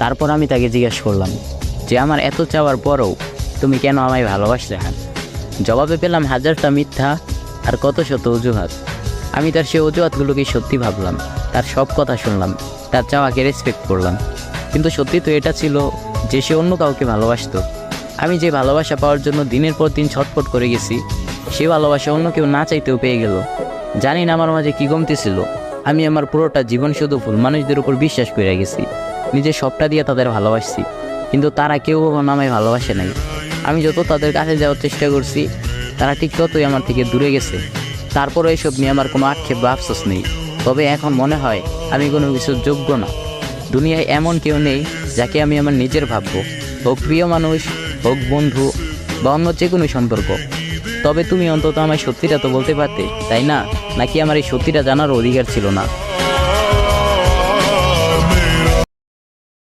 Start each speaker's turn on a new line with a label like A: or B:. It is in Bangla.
A: তারপর আমি তাকে জিজ্ঞেস করলাম যে আমার এত চাওয়ার পরও তুমি কেন আমায় ভালোবাসলে না? জবাবে পেলাম হাজারটা মিথ্যা আর কত শত অজুহাত। আমি তার সেই অজুহাতগুলোকে সত্যি ভাবলাম, তার সব কথা শুনলাম, তার চাওয়াকে রেসপেক্ট করলাম। কিন্তু সত্যি তো এটা ছিল যে সে অন্য কাউকে ভালোবাসতো। আমি যে ভালোবাসা পাওয়ার জন্য দিনের পর দিন ছটফট করে গেছি, সে ভালোবাসা অন্য কেউ না চাইতেও পেয়ে গেল। জানি না আমার মাঝে কী কমতি ছিল। আমি আমার পুরোটা জীবন শুধু ভুল মানুষদের উপর বিশ্বাস করে গেছি, নিজের সবটা দিয়ে তাদের ভালোবাসছি, কিন্তু তারা কেউ কখনো আমায় ভালোবাসে নাই। আমি যত তাদের কাছে যাওয়ার চেষ্টা করছি, তারা ঠিক ততই আমার থেকে দূরে গেছে। তারপরও এসব নিয়ে আমার কোনো আক্ষেপ বা আফসোস নেই। তবে এখন মনে হয় আমি কোনো কিছুর যোগ্য না। দুনিয়ায় এমন কেউ নেই যাকে আমি আমার নিজের ভাববো, হোক প্রিয় মানুষ, হোক বন্ধু বা অন্য যে কোনো সম্পর্ক। তবে তুমি অন্তত আমায় সত্যিটা তো বলতে পারতে, তাই না? নাকি আমার এই সত্যিটা জানার অধিকার ছিল না?